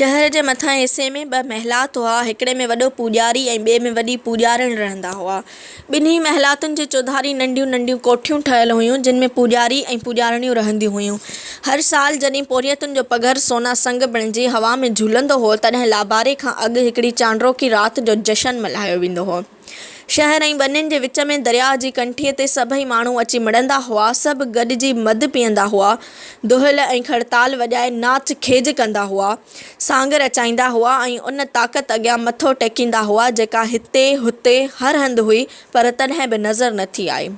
शहर जे मथां हिसे में ॿ महलात हुआ। हिकिड़े में वॾो पूॼारी ऐं ॿिए में वॾी पूॼारिण रहंदा हुआ। ॿिन्ही महलातुनि जे चौधारी नंढियूं नंढियूं कोठियूं ठहियल हुयूं, जिन में पूॼारी ऐं पूॼारिणियूं रहंदियूं हुयूं। हर साल जॾहिं पोरियतुनि जो पघर सोना संग बणिजी हवा में झूलंदो हो, तॾहिं लाबारे खां अॻु हिकिड़ी चांड्रोकी राति जो जशन मल्हायो वेंदो हो। शहर ऐं ॿनियुनि जे विच में दरिया जी कंठीअ ते सभई माण्हू अची मिड़ंदा हुआ। सभु गॾिजी मधु पीअंदा हुआ, दुहिल ऐं खड़ताल वॼाए नाच खेज कंदा हुआ, सांग रचाईंदा हुआ ऐं उन ताक़त अॻियां मथो टेकींदा हुआ जेका हिते हुते हर हंधि हुई, पर तॾहिं बि नज़र न थी आई।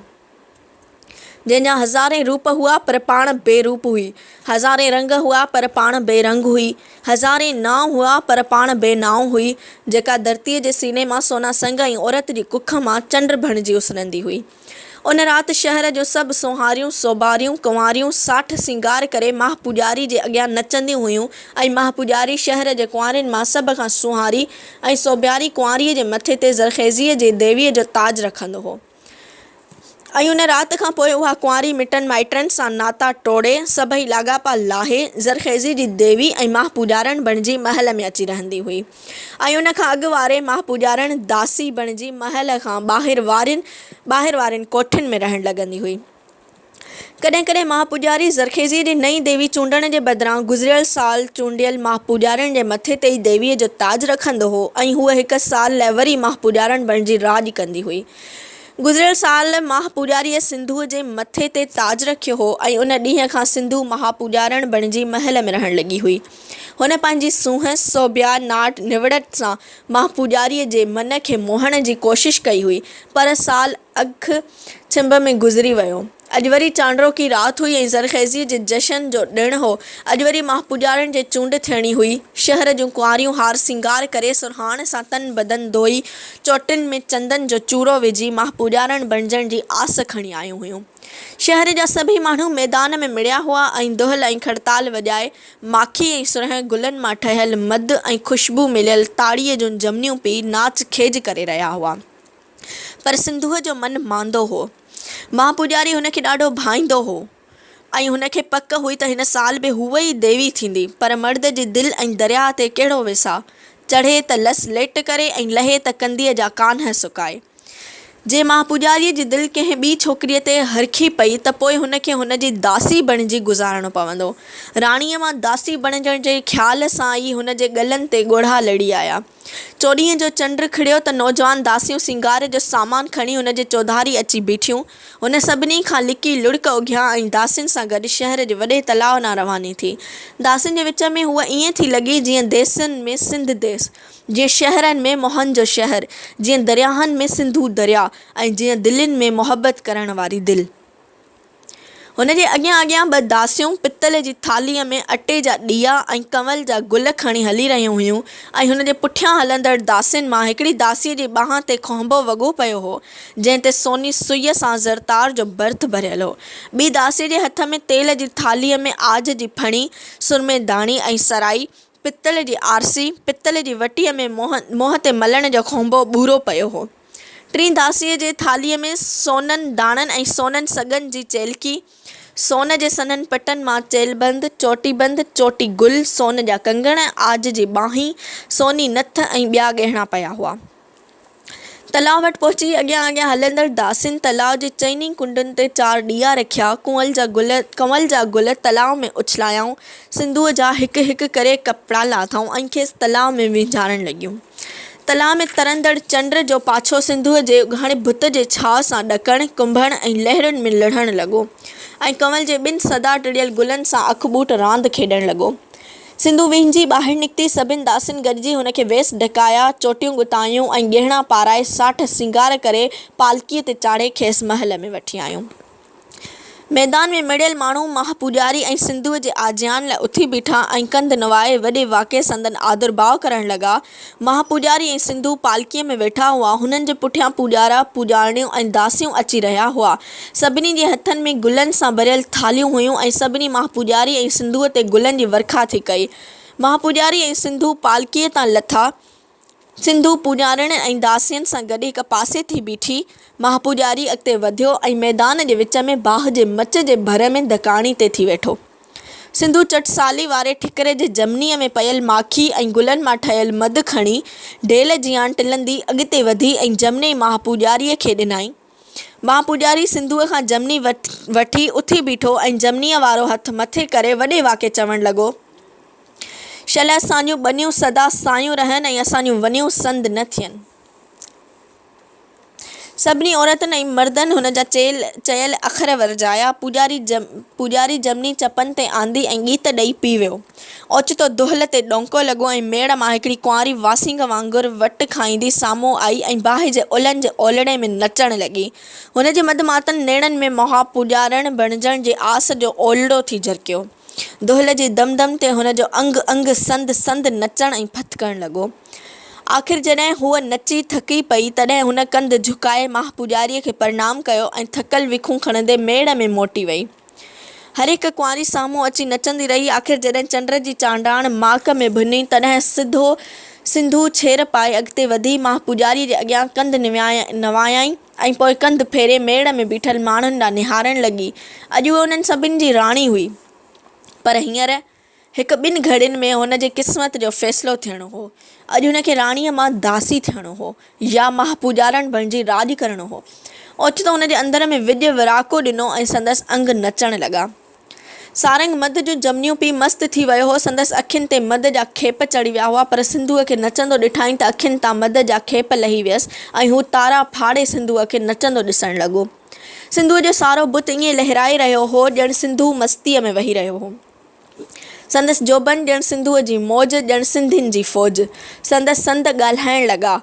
जंहिंजा हज़ारे रूप हुआ पर पाण बेरूप हुई, हज़ारे रंग हुआ पर पाण बेरंग हुई, हज़ारे नाव हुआ पर पाण बेनाव हुई, जेका धरतीअ जे सीने मां सोना संग ऐं औरत जी कुख मां चंड बणिजी उसरंदी हुई। उन राति शहर जो सभु सोहारियूं सोबारियूं कुंवारियूं साठ सिंगार करे माह पूॼारी जे अॻियां नचंदियूं हुयूं ऐं माह पूॼारी शहर जे कुंवारियुनि मां सभ खां सुहारी ऐं सोॿियारी कुंवारीअ जे मथे ते ज़रख़ेज़ीअ जे देवीअ जो ताज रखंदो हो। ऐं उन राति खां पोइ उहा कुंवारी मिटनि माइटनि सां नाता टोड़े, सभई लाॻापा लाहे, ज़रख़ेज़ी जी देवी ऐं माह पूॼारण बणिजी महल में अची रहंदी हुई। ऐं उन खां अॻु वारे माह पूॼारण दासी बणिजी महल खां ॿाहिरि वारनि कोठियुनि में रहणु लॻंदी हुई। कॾहिं कॾहिं माह पूॼारी ज़रख़ेज़ीअ जी नई देवी चूंडण जे बदिरां गुज़िरियल साल चूंडियल माह पूॼारण जे मथे ते ई देवीअ जो ताज रखंदो हो ऐं हूअ हिक साल लाइ वरी माह पूॼारण बणिजी राॼ कंदी हुई। गुज़िरियल साल माह पूॼारीअ सिंधूअ जे मथे ते ताज रखियो हो ऐं उन ॾींहं खां सिंधू महापूॼारण बणिजी महल में रहणु लॻी हुई। हुन पंहिंजी सूंहं सोभिया नाट निवड़त सां माह पूॼारीअ जे मन खे मोहण जी कोशिशि कई हुई, पर साल अख छिंभ में गुज़री वियो। अॼु वरी चांड्रोकी राति हुई ऐं ज़रख़ेज़ीअ जे जशन जो ॾिणु हो। अॼु वरी माह पूॼारण जे चूंड थियणी हुई। शहर जूं कुंवारियूं हार सिंगार करे सुरहाण सां तन बदन धोई, चोटियुनि में चंदन जो चूरो विझी माह पूॼारण बणिजण जी आस खणी आयूं हुयूं। शहर जा सभई माण्हू मैदान में मिड़िया हुआ ऐं दुहिल ऐं खड़ताल वॼाए माखी ऐं सुरह गुलनि मां ठहियल मधु ऐं ख़ुशबू मिलियल ताड़ीअ जूं जमनियूं पी नाच खेज करे रहिया हुआ। पर सिंधूअ जो मन मांदो हो। माह पूॼारी हुनखे ॾाढो भाईंदो हो ऐं हुनखे पक हुई त हिन साल बि हूअ ई देवी थींदी, पर मर्द जी दिलि ऐं दरिया ते कहिड़ो विसा, चढ़े त लस लेट करे ऐं लहे त कंदीअ जा कान्ह सुकाए। जे माह पूॼारीअ जी दिलि कंहिं ॿी छोकिरीअ ते हरखी पई त पोइ हुनखे हुनजी दासी बणिजी गुज़ारणो पवंदो। राणीअ मां दासी बणिजण जे ख़्याल सां ई हुनजे ॻलनि ते ॻोढ़ा लड़ी आया। चोॾींहं जो चंड खिड़ियो त नौजवान दासियूं सिंगार जो सामान खणी हुनजे चौधारी अची बीठियूं। हुन सभिनी खां लिकी लुड़क उघिया ऐं दासियुनि सां गॾु शहर जे वॾे तलाउ ॾांहुं रवानी थी। दासियुनि जे विच में हूअ ईअं थी लॻी जीअं देसनि में सिंध देस, जीअं शहरनि में मोहन जो शहर, जीअं दरियाहनि में सिंधू दरिया ऐं जीअं दिलनि में मोहबत करण वारी दिलि। हुनजे अॻियां अॻियां ॿ दासियूं पितल जी थालीअ में अटे जा ॾीआ ऐं कंवल जा गुल खणी हली रहियूं हुयूं ऐं हुनजे पुठियां हलंदड़ दासियुनि मां हिकिड़ी दासीअ जी ॿांह ते खोंबो वॻो पियो हो, जंहिं ते सोनी सुईअ सां ज़रतार जो भर्थ भरियल हो। ॿी दासीअ जे हथ में तेल जी थालीअ में आज जी फणी, सुरमेदाणी ऐं सराई, पितल जी आरसी, पितल जी वटीअ में मोह ते मलण जो खोंबो ॿूरो पियो हो। टीं दासीअ जे थालीअ में सोननि दाणनि ऐं सोननि सॻनि जी चेलकी, सोन जे सननि पटनि मां चेलबंद, चोटी गुल, सोन जा कंगण, आज जी ॿाहीं, सोनी नथ ऐं ॿिया गहना पिया हुआ। तलाउ वटि पहुची अॻियां अॻियां हलंदड़ दासियुनि तलाउ जे चइनी कुंडनि ते 4 ॾीआ रखिया, कंवल जा गुल तलाउ में उछलायाऊं, सिंधूअ जा हिकु हिकु करे कपिड़ा लाथऊं ऐं खेसि तलाउ में विझारण लॻियूं। तलाउ में तरंदड़ चंड जो पाछो सिंधूअ जे उघाणे भुत जे छांव सां ॾकण, कुंभण ऐं लहरुनि में लढ़णु लॻो ऐं कंवल जे ॿिनि सदा टिड़ियल गुलनि सां अखबूट रांदि खेॾणु लॻो। सिंधू विञिजी ॿाहिरि निकिती। सभिनि दासियुनि गॾिजी हुनखे वेस ढकाया, चोटियूं गुतायूं ऐं गहना पाराए साठ सिंगार करे पालकीअ ते चाढ़े खेसि महल में वठी आयूं। मैदान में मिड़ियल माण्हू माह पूॼारी ऐं सिंधूअ जे आजियान लाइ उथी बीठा ऐं कंध नवाए वॾे वाके संदन आदरभाव करण लॻा। माह पूॼारी ऐं सिंधू पालकीअ में वेठा हुआ। हुननि जे पुठियां पूॼारा पूॼारणियूं ऐं दासियूं अची रहिया हुआ। सभिनी जे हथनि में गुलनि सां भरियल थालियूं हुयूं ऐं सभिनी माह पूॼारी ऐं सिंधूअ ते गुलनि जी वर्खा थी कई। माह पूॼारी ऐं सिंधू पालकीअ तां लथा। सिंधू पूॼारण ऐं दासियुनि सां गॾु हिक पासे थी बीठी। माह पूॼारी अॻिते वधियो ऐं मैदान जे विच में बाहि जे मच जे भर में धकाणी ते थी वेठो। सिंधू चटसाली वारे ठिकरे जे जमनीअ में पयल माखी ऐं गुलनि मां ठहियल मधु खणी ढेल जियां टिलंदी अॻिते वधी ऐं जमने महापूॼारीअ खे ॾिनाई। महापूॼारी सिंधूअ खां जमनी वठी उथी बीठो ऐं जमनीअ वारो हथु मथे करे वॾे वाके चवणु लॻो, शल असांजूं ॿनियूं सदा सायूं रहनि ऐं असांजूं वनियूं संद न थियनि। सभिनी औरतुनि ऐं मर्दनि हुन जा चयल अखर वरजाया। पूॼारी जमनी चपनि ते आंदी ऐं गीत ॾेई पी वियो। ओचितो दुहल ते डोंको लॻो ऐं मेड़ मां हिकिड़ी कुंवारी वासिंग वांगुरु वटि खाईंदी साम्हूं आई ऐं बाहि जे उलनि जे ओलड़े में नचणु लॻी। हुन जे मधमातनि नेणनि में महापूॼारण बणिजण जे आस जो ओलड़ो थी झरकियो। दुहल जी दम दम ते हुन जो अंग अंग संद संद नचणु ऐं फथिकणु लॻो। आख़िर जॾहिं हूअ नची थकी पई तॾहिं हुन कंधु झुकाए महापूॼारीअ खे प्रणाम कयो ऐं थकल विखूं खणंदे मेड़ में मोटी वई। हर हिकु कुंवारी साम्हूं अची नचंदी रही। आख़िर जॾहिं चंड जी चांडाण माक में भुनी तॾहिं सिंधू छेर पाए अॻिते वधी महापूॼारीअ जे अॻियां कंधु नवायाईं ऐं पोइ कंधु फेरे मेड़ में बीठल माण्हुनि ॾांहुं निहारणु लॻी। अॼु उहा उन्हनि सभिनि जी राणी हुई, पर हींअर हिकु ॿिनि घड़ियुनि में हुन जे क़िस्मत जो फ़ैसिलो थियणो हो। अॼु हुनखे राणीअ मां दासी थियणो हो या महापूॼारण बणिजी राॼ करणो हो। ओचितो हुन जे अंदर में विॼ विराको ॾिनो ऐं संदसि अंग नचणु लॻा। सारंग मद जूं जमनियूं पी मस्तु थी वियो हो। संदसि अखियुनि ते मद जा खेप चढ़ी विया हुआ, पर सिंधूअ खे नचंदो ॾिठाई त अखियुनि तां मद जा खेप लही वियसि ऐं हू तारा फाड़े सिंधूअ खे नचंदो ॾिसणु लॻो। सिंधूअ जो सारो बुत ईअं लहिराए रहियो हो ॼणु सिंधू मस्तीअ में वही रहियो हो। संदसि जोबन ॼणु सिंधूअ जी मौज, ॼणु सिंधियुनि जी फ़ौज। संदसि संद ॻाल्हाइणु लॻा।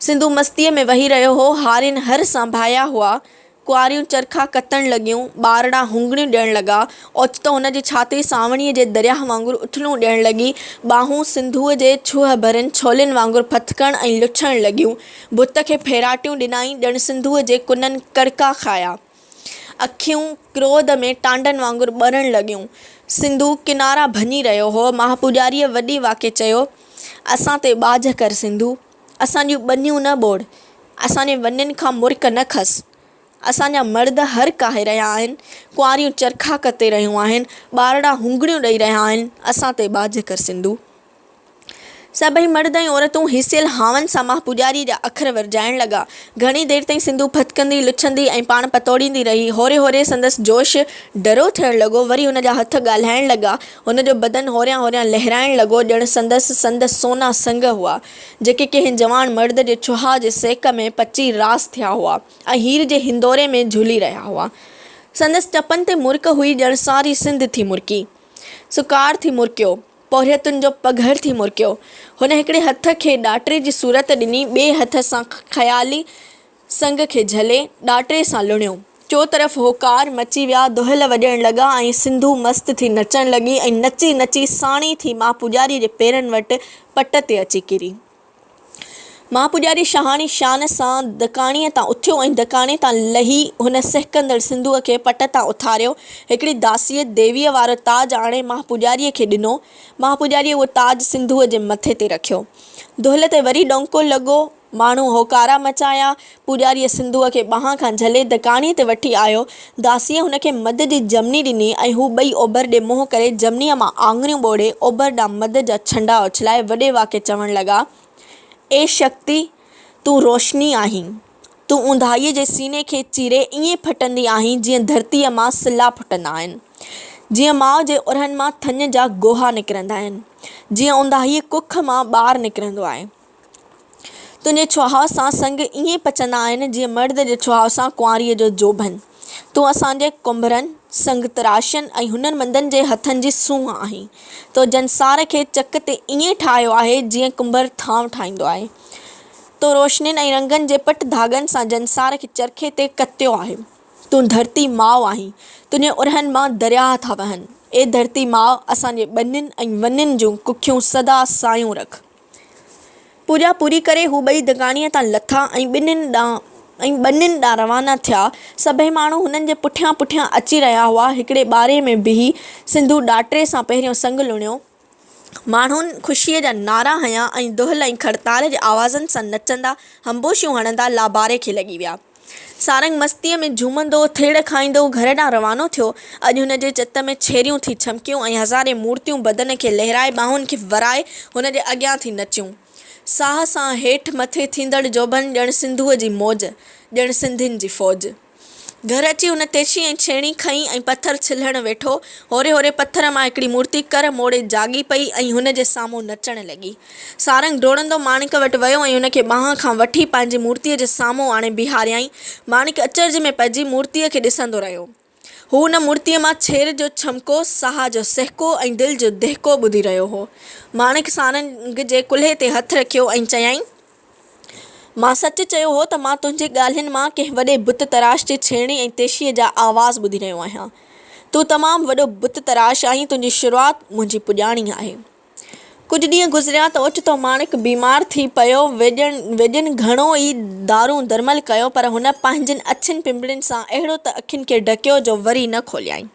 सिंधू मस्तीअ में वही रहियो हो। हारियुनि हर सां भाया हुआ। कुंवारियूं चरखा कतणु लॻियूं, ॿारड़ा हुंगड़ियूं ॾियणु लॻा। ओचितो हुन जी छाती सावणीअ जे दरिया वांगुरु उथलूं ॾियणु लॻी। ॿाहूं सिंधूअ जे छूह भरियलु छोलनि वांगुरु फथिकणु ऐं लुछणु लॻियूं। बुत खे फेराटियूं ॾिनाई ॼणु सिंधूअ जे कुननि कड़का खाया। अखियूं क्रोध में टांडनि वांगुरु ॿरणु लॻियूं। सिंधू किनारा भञी रहियो हो। महापूॼारीअ वॾी वाके चयो, असां ते ॿाझ कर सिंधू, असांजूं ॿनियूं न ॿोड़, असांजे वनियुनि खां मुर्क न खस। असांजा मर्द हर काहे रहिया आहिनि, कुंवारियूं चरखा कते रहियूं आहिनि, ॿारड़ा हुंगड़ियूं ॾेई रहिया आहिनि। असां ते ॿाझ कर सिंधू। सभई मर्द ऐं औरतूं हिसियल हावनि सां महापूॼारीअ जा अखर वरजाइण लॻा। घणी देरि ताईं सिंधू फथिकंदी, लुछंदी ऐं पाण पतोड़ींदी रही। होरे होरे संदसि जोश डरो थियणु लॻो। वरी हुन जा हथ ॻाल्हाइण लॻा। हुन जो बदन होरियां होरियां लहिराइण लॻो ॼणु संदसि संद सोना संग हुआ, जेके कंहिं जवान मर्द जे छुहा जे सेक में पची रास थिया हुआ ऐं हीर जे हिंदोरे में झूली रहिया हुआ। संदसि टपनि ते मुर्क हुई ॼणु सारी सिंध थी मुर्की। सुकार थी मुर्कियो, पोरियतुनि जो पघर थी मुर्कियो। हुन हिकिड़े हथ खे ॾाटिरे जी सूरत ॾिनी, ॿिए हथ सां ख़याली संग खे झले ॾाटिरे सां लुणियो। चोतरफ़ होकार मची विया, दुहल वॼणु लॻा ऐं सिंधू मस्तु थी नचणु लॻी ऐं नची नची साणी थी महापूॼारीअ जे पेरनि वटि पट ते अची किरी। महापूॼारी शहाणी शान सां दकाणीअ तां उथियो ऐं दकाणे तां लही हुन सहकंदड़ सिंधूअ खे पट तां उथारियो। हिकिड़ी दासीअ देवीअ वारो ताज आणे महापूॼारीअ खे ॾिनो। महापूॼारीअ उहो ताज सिंधूअ जे मथे ते रखियो। दुहल ते वरी डोंको लॻो। माण्हू होकारा मचाया। पूॼारीअ सिंधूअ खे ॿांह खां झले दकाणीअ ते वठी आयो। दासीअ हुनखे मद जी जमनी ॾिनी ऐं हू ॿई ओभर ॾे मुंहुं करे जमनीअ मां आङिरियूं ॿोड़े ओभर ॾांहुं मद जा छंडा उछलाए वॾे वाके चवणु लॻा, ए शक्ति, तूं रोशनी आहीं। तूं ऊंदाहीअ जे सीने खे चीरे ईअं फटंदी आहीं जीअं धरतीअ मां सिला फुटंदा आहिनि, जीअं माउ जे उरहनि मां थञ जा गोहा निकिरंदा आहिनि, जीअं ऊंदाहीअ कुख मां ॿारु निकिरंदो आहे। तुंहिंजे छुहाउ सां संग ईअं पचंदा आहिनि जीअं मर्द जे छुहाउ सां कुंवारीअ जो जोबन। तूं असांजे कुंभरनि, संग तराशनि ऐं हुनरमंदनि जे हथनि जी सूंहं आहीं। तो जनसार खे चक ते ईअं ठाहियो आहे जीअं कुंभर थांव ठाहींदो आहे। तो रोशनियुनि ऐं रंगनि जे पट धागनि सां जनसार खे चरखे ते कतियो आहे। तूं धरती माउ आहीं। तुंहिंजे उरहनि मां दरिया था वहनि। ए धरती माउ, असांजे ॿनियुनि ऐं वनियुनि जूं कुखियूं सदा सायूं रख। पूॼा पूरी करे हू ॿई दकाणीअ तां लथा ऐं ॿनियुनि ॾांहुं रवाना थिया। सभई माण्हू हुननि जे पुठियां पुठियां अची रहिया हुआ। हिकिड़े ॿारे में बिही सिंधू ॾाटिरे सां पहिरियों संग लुणियो। माण्हुनि ख़ुशीअ जा नारा हंया ऐं दुहल ऐं खड़ताल जे आवाज़नि सां नचंदा, हंबोशियूं हणंदा लाबारे खे लॻी विया। सारंग मस्तीअ में झूमंदो थेड़ खाईंदो घर ॾांहुं रवानो थियो। अॼु हुनजे चित में छेरियूं थी छमकियूं ऐं हज़ारे मूर्तियूं बदन खे लहिराए ॿाहुनि खे वराए हुनजे अॻियां थी नचियूं। साह सां हेठि मथे थींदड़ जोबन ॼण सिंधूअ जी मौज, ॼण सिंधियुनि जी फ़ौज। घर अची हुन तेशी ऐं छेणी खईं ऐं पथर छिलहण वेठो। होरे होरे पथर मां हिकिड़ी मूर्ति कर मोड़े जागी पई ऐं हुनजे साम्हूं नचण लॻी। सारंग डोड़ंदो माणिक वटि वियो ऐं हुनखे ॿांह खां वठी पंहिंजी मूर्तिअ जे साम्हूं आणे बीहारियईं। माणिक अचरज में पइजी मूर्तिअ खे ॾिसंदो रहियो। हू हुन मूर्तिअ मां छेर जो छमको, साह जो सहको ऐं दिलि जो दहिको ॿुधी रहियो हो। माणिक सारंग जे कुल्हे ते हथु रखियो ऐं चयाईं, मां सच चयो हो त मां तुंहिंजी ॻाल्हियुनि मां कंहिं वॾे बुत तराश जे छेणी ऐं तेशीअ जा आवाज़ ॿुधी रहियो आहियां। तूं तमामु वॾो बुत तराश आहीं, तुंहिंजी शुरूआति मुंहिंजी पुॼाणी आहे। कुझु ॾींहं गुज़रिया त ओचितो माणिक बीमार थी पियो। वेॼनि घणो ई दारू दरमल कयो, पर हुन पंहिंजनि अछियुनि पिंबड़ियुनि सां अहिड़ो त अखियुनि खे ढकियो जो वरी न खोलियाईं।